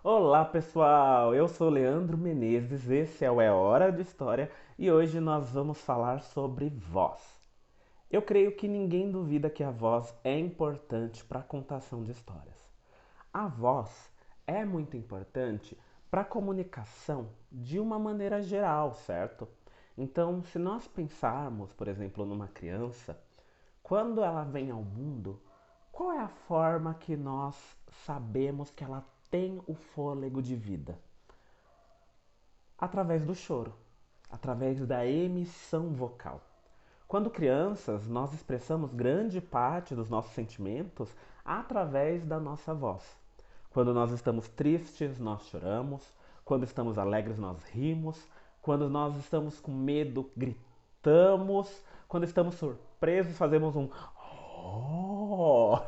Olá pessoal, eu sou Leandro Menezes, esse é o É Hora de História e hoje nós vamos falar sobre voz. Eu creio que ninguém duvida que a voz é importante para a contação de histórias. A voz é muito importante para a comunicação de uma maneira geral, certo? Então, se nós pensarmos, por exemplo, numa criança, quando ela vem ao mundo, qual é a forma que nós sabemos que ela tem o fôlego de vida? Através do choro, através da emissão vocal. Quando crianças, nós expressamos grande parte dos nossos sentimentos através da nossa voz. Quando nós estamos tristes, nós choramos. Quando estamos alegres, nós rimos. Quando nós estamos com medo, gritamos. Quando estamos surpresos, fazemos um oh!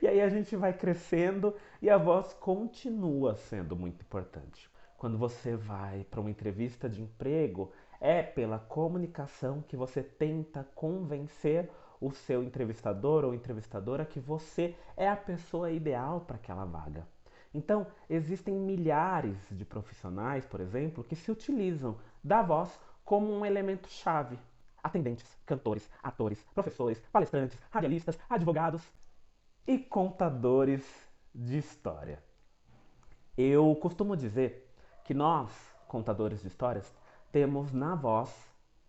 E aí a gente vai crescendo e a voz continua sendo muito importante. Quando você vai para uma entrevista de emprego, é pela comunicação que você tenta convencer o seu entrevistador ou entrevistadora que você é a pessoa ideal para aquela vaga. Então, existem milhares de profissionais, por exemplo, que se utilizam da voz como um elemento chave. Atendentes, cantores, atores, professores, palestrantes, radialistas, advogados e contadores de história. Eu costumo dizer que nós, contadores de histórias, temos na voz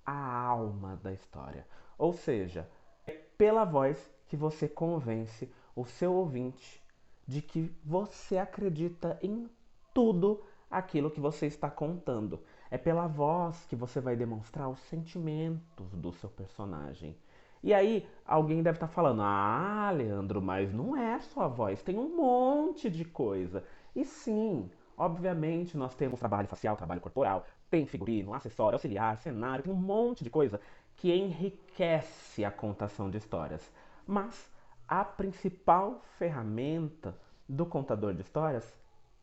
a alma da história. Ou seja, é pela voz que você convence o seu ouvinte de que você acredita em tudo aquilo que você está contando. É pela voz que você vai demonstrar os sentimentos do seu personagem. E aí, alguém deve estar falando: Ah, Leandro, mas não é só a voz, tem um monte de coisa. E sim, obviamente nós temos trabalho facial, trabalho corporal, tem figurino, acessório, auxiliar, cenário, tem um monte de coisa que enriquece a contação de histórias. Mas a principal ferramenta do contador de histórias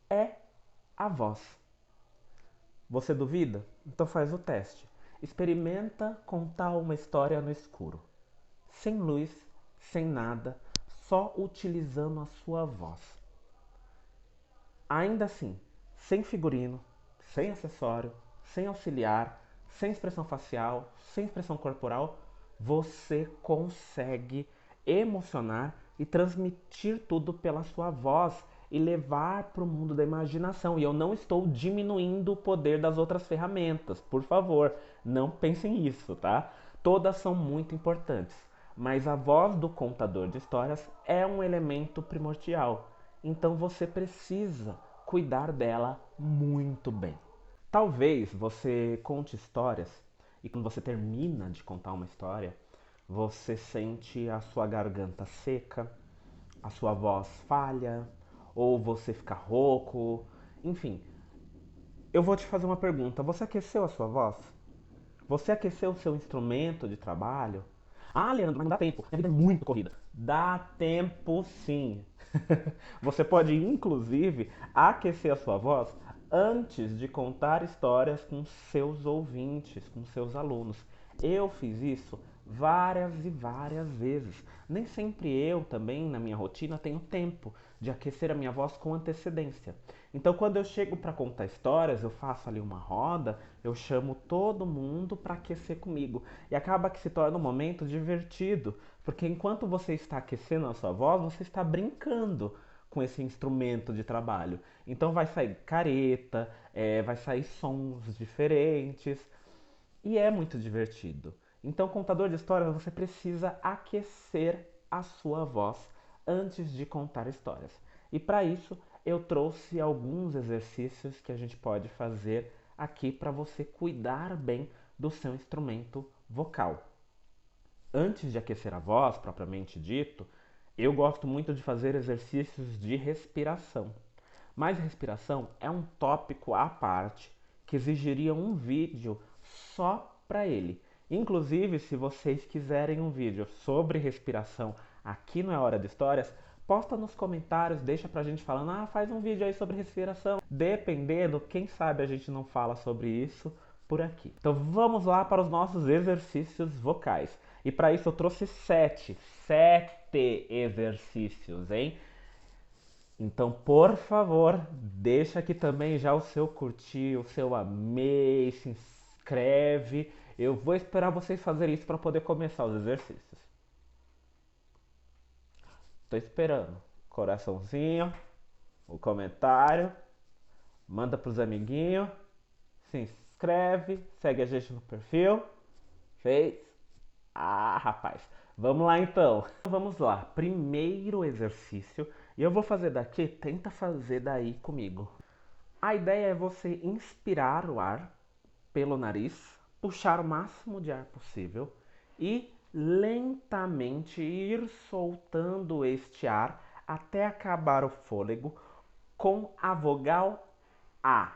é a voz. Você duvida? Então faz o teste. Experimenta contar uma história no escuro, sem luz, sem nada, só utilizando a sua voz. Ainda assim, sem figurino, sem acessório, sem auxiliar, sem expressão facial, sem expressão corporal, você consegue emocionar e transmitir tudo pela sua voz e levar para o mundo da imaginação. E eu não estou diminuindo o poder das outras ferramentas, por favor, não pensem nisso, tá? Todas são muito importantes, mas a voz do contador de histórias é um elemento primordial. Então você precisa cuidar dela muito bem. Talvez você conte histórias e quando você termina de contar uma história, você sente a sua garganta seca, a sua voz falha, ou você fica rouco, enfim. Eu vou te fazer uma pergunta: você aqueceu a sua voz? Você aqueceu o seu instrumento de trabalho? Ah, Leandro, mas não dá tempo. Minha vida é muito corrida. Dá tempo sim. Você pode, inclusive, aquecer a sua voz antes de contar histórias com seus ouvintes, com seus alunos. Eu fiz isso várias e várias vezes. Nem sempre eu também, na minha rotina, tenho tempo de aquecer a minha voz com antecedência. Então, quando eu chego para contar histórias, eu faço ali uma roda, eu chamo todo mundo para aquecer comigo. E acaba que se torna um momento divertido, porque enquanto você está aquecendo a sua voz, você está brincando com esse instrumento de trabalho. Então vai sair careta, vai sair sons diferentes e é muito divertido. Então, contador de histórias, você precisa aquecer a sua voz antes de contar histórias. E para isso, eu trouxe alguns exercícios que a gente pode fazer aqui para você cuidar bem do seu instrumento vocal. Antes de aquecer a voz, propriamente dito, eu gosto muito de fazer exercícios de respiração. Mas respiração é um tópico à parte que exigiria um vídeo só para ele. Inclusive, se vocês quiserem um vídeo sobre respiração aqui no É Hora de Histórias, posta nos comentários, deixa pra gente falando, faz um vídeo aí sobre respiração. Dependendo, quem sabe a gente não fala sobre isso por aqui. Então vamos lá para os nossos exercícios vocais. E para isso eu trouxe sete exercícios, hein? Então, por favor, Deixa aqui também já o seu curtir, o seu amei, se inscreve. Eu vou esperar vocês fazerem isso para poder começar os exercícios. Tô esperando. Coraçãozinho, o comentário, manda pros amiguinhos, se inscreve, segue a gente no perfil. Fez? Ah, rapaz. Vamos lá então. Vamos lá. Primeiro exercício. E eu vou fazer daqui, tenta fazer daí comigo. A ideia é você inspirar o ar pelo nariz, puxar o máximo de ar possível e lentamente ir soltando este ar até acabar o fôlego com a vogal A.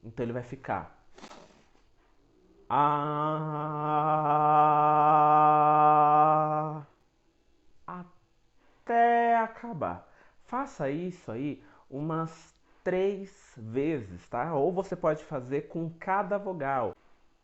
Então ele vai ficar A até acabar. Faça isso aí umas 3 vezes, tá? Ou você pode fazer com cada vogal.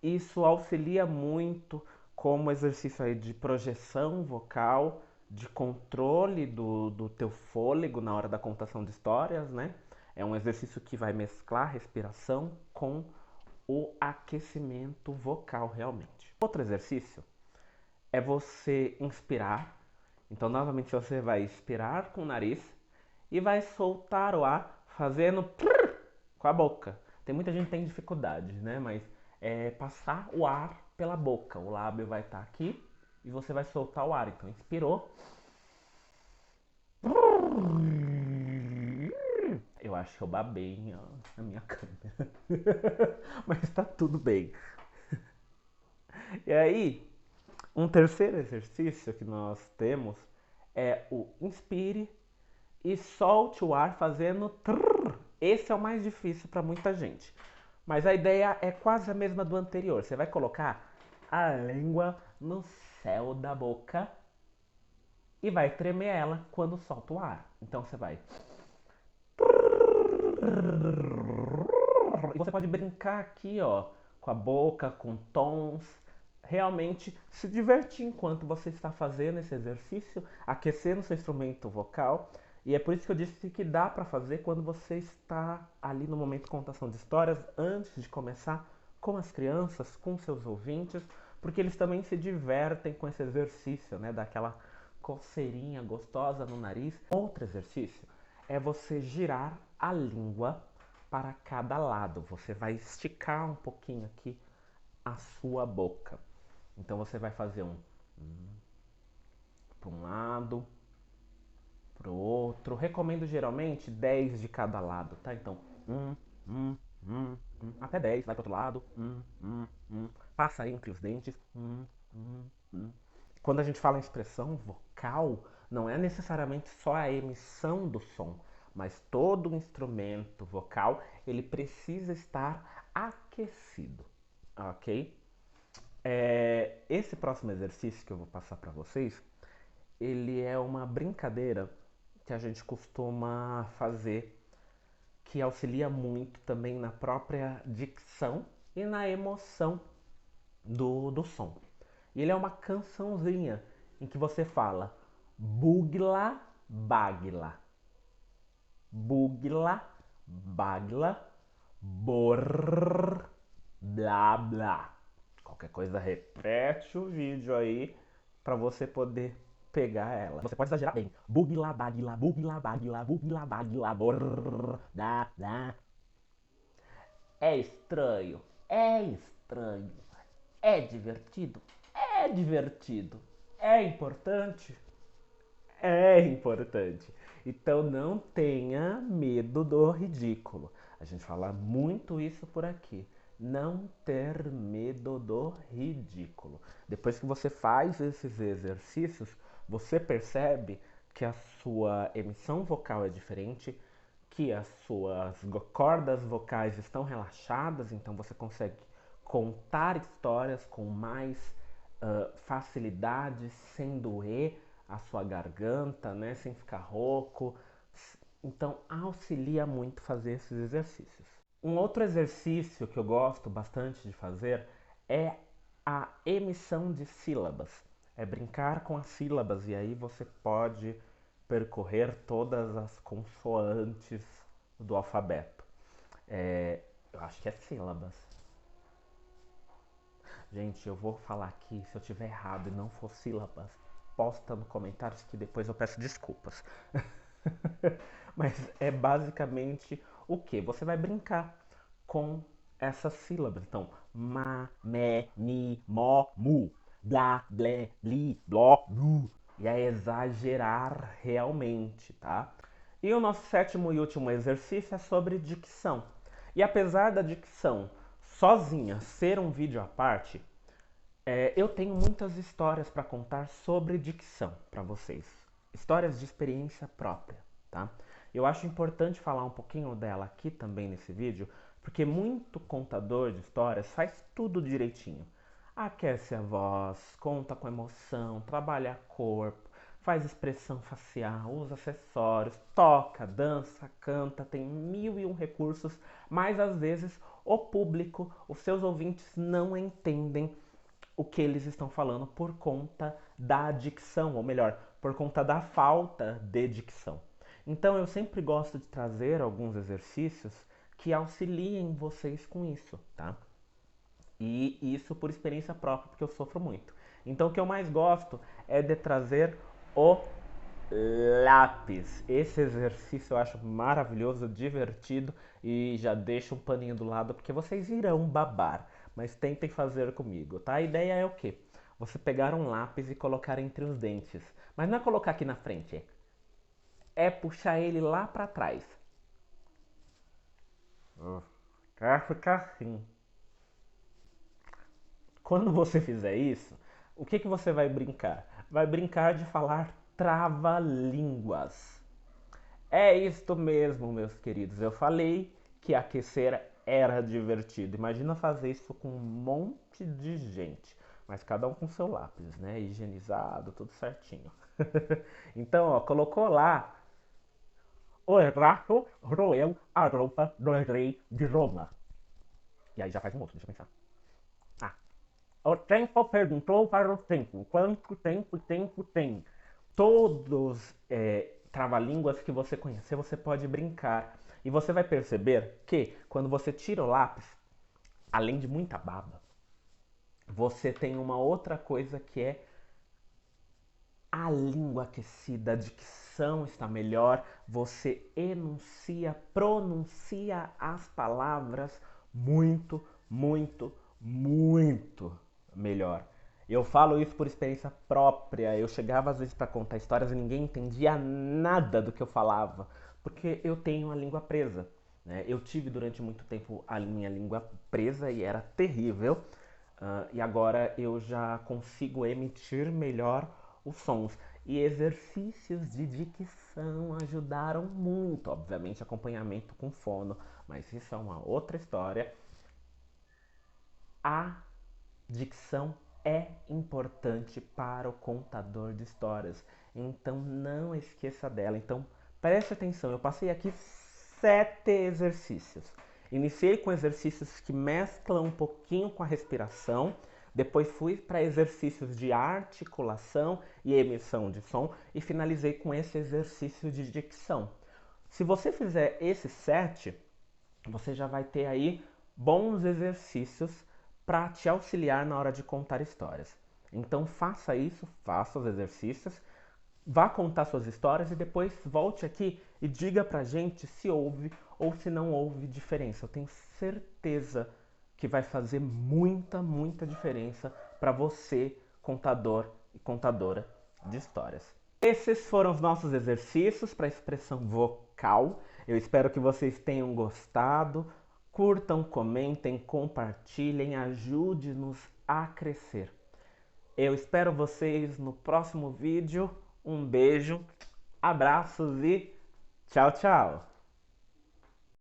Isso auxilia muito como exercício aí de projeção vocal, de controle do teu fôlego na hora da contação de histórias, né? É um exercício que vai mesclar respiração com o aquecimento vocal realmente. Outro exercício é você inspirar. Então, novamente, você vai inspirar com o nariz e vai soltar o ar fazendo prrr com a boca. Tem muita gente que tem dificuldade, né? Mas é passar o ar pela boca. O lábio vai estar aqui e você vai soltar o ar. Então, inspirou. Eu acho que eu babei na minha câmera. Mas tá tudo bem. E aí, um terceiro exercício que nós temos é o inspire e solte o ar fazendo trrr. Esse é o mais difícil para muita gente. Mas a ideia é quase a mesma do anterior. Você vai colocar a língua no céu da boca e vai tremer ela quando solta o ar. Então você vai. E você pode brincar aqui, ó, com a boca, com tons, realmente se divertir enquanto você está fazendo esse exercício, aquecendo seu instrumento vocal. E é por isso que eu disse que dá para fazer quando você está ali no momento de contação de histórias, antes de começar com as crianças, com seus ouvintes, porque eles também se divertem com esse exercício, né, daquela coceirinha gostosa no nariz. Outro exercício é você girar a língua para cada lado. Você vai esticar um pouquinho aqui a sua boca. Então você vai fazer para um lado, para o outro. Recomendo geralmente 10 de cada lado, tá? Então, até 10, vai para outro lado, passa aí entre os dentes, Quando a gente fala em expressão vocal, não é necessariamente só a emissão do som, mas todo o instrumento vocal, ele precisa estar aquecido, ok? Esse próximo exercício que eu vou passar para vocês, ele é uma brincadeira que a gente costuma fazer, que auxilia muito também na própria dicção e na emoção do som. E ele é uma cançãozinha em que você fala bugla bagla, bugla bagla, bor blá blá. Qualquer coisa repete o vídeo aí para você poder pegar ela. Você pode exagerar bem. Bugla bagla, bugla bagla, bugla bagla, bor blá blá. É estranho, é estranho. É divertido? É divertido. É importante? É importante. Então não tenha medo do ridículo. A gente fala muito isso por aqui. Não ter medo do ridículo. Depois que você faz esses exercícios, você percebe que a sua emissão vocal é diferente, que as suas cordas vocais estão relaxadas, então você consegue contar histórias com mais facilidade, sem doer a sua garganta, né, sem ficar rouco. Então auxilia muito fazer esses exercícios. Um outro exercício que eu gosto bastante de fazer é a emissão de sílabas. É brincar com as sílabas e aí você pode percorrer todas as consoantes do alfabeto. Eu acho que é sílabas. Gente, eu vou falar aqui, se eu tiver errado e não for sílabas, posta nos comentários que depois eu peço desculpas. Mas é basicamente o que? Você vai brincar com essas sílabas. Então, ma, me, mi, mo, mu, blá, blé, li, bló, lu. E é exagerar realmente, tá? E o nosso sétimo e último exercício é sobre dicção. E apesar da dicção sozinha ser um vídeo à parte, eu tenho muitas histórias para contar sobre dicção para vocês. Histórias de experiência própria, tá? Eu acho importante falar um pouquinho dela aqui também nesse vídeo, porque muito contador de histórias faz tudo direitinho. Aquece a voz, conta com emoção, trabalha corpo, faz expressão facial, usa acessórios, toca, dança, canta, tem 1001 recursos, mas às vezes o público, os seus ouvintes não entendem o que eles estão falando por conta da dicção, ou melhor, por conta da falta de dicção. Então eu sempre gosto de trazer alguns exercícios que auxiliem vocês com isso, tá? E isso por experiência própria, porque eu sofro muito. Então o que eu mais gosto é de trazer o lápis. Esse exercício eu acho maravilhoso, divertido e já deixo um paninho do lado porque vocês irão babar, mas tentem fazer comigo, tá? A ideia é o quê? Você pegar um lápis e colocar entre os dentes, mas não é colocar aqui na frente, é puxar ele lá pra trás. Vai ficar assim. Quando você fizer isso, o que que você vai brincar? Vai brincar de falar trava-línguas. É isto mesmo, meus queridos. Eu falei que aquecer era divertido. Imagina fazer isso com um monte de gente. Mas cada um com seu lápis, né? Higienizado, tudo certinho. Então, ó, colocou lá. O rato roeu a roupa do rei de Roma. E aí já faz um outro, deixa eu pensar. Ah, o tempo perguntou para o tempo: quanto tempo tem? Todos trava-línguas que você conhecer, você pode brincar. E você vai perceber que quando você tira o lápis, além de muita baba, você tem uma outra coisa que é a língua aquecida, a dicção está melhor, você enuncia, pronuncia as palavras muito, muito, muito melhor. Eu falo isso por experiência própria. Eu chegava às vezes para contar histórias e ninguém entendia nada do que eu falava, porque eu tenho a língua presa. Né? Eu tive durante muito tempo a minha língua presa e era terrível. E agora eu já consigo emitir melhor os sons. E exercícios de dicção ajudaram muito, obviamente acompanhamento com fono, mas isso é uma outra história. A dicção é importante para o contador de histórias, então não esqueça dela. Então preste atenção, eu passei aqui 7 exercícios. Iniciei com exercícios que mesclam um pouquinho com a respiração, depois fui para exercícios de articulação e emissão de som e finalizei com esse exercício de dicção. Se você fizer esses 7, você já vai ter aí bons exercícios para te auxiliar na hora de contar histórias. Então faça isso, faça os exercícios, vá contar suas histórias e depois volte aqui e diga pra gente se houve ou se não houve diferença. Eu tenho certeza que vai fazer muita, muita diferença para você, contador e contadora de histórias. Esses foram os nossos exercícios para expressão vocal. Eu espero que vocês tenham gostado. Curtam, comentem, compartilhem, ajude-nos a crescer. Eu espero vocês no próximo vídeo. Um beijo, abraços e tchau, tchau!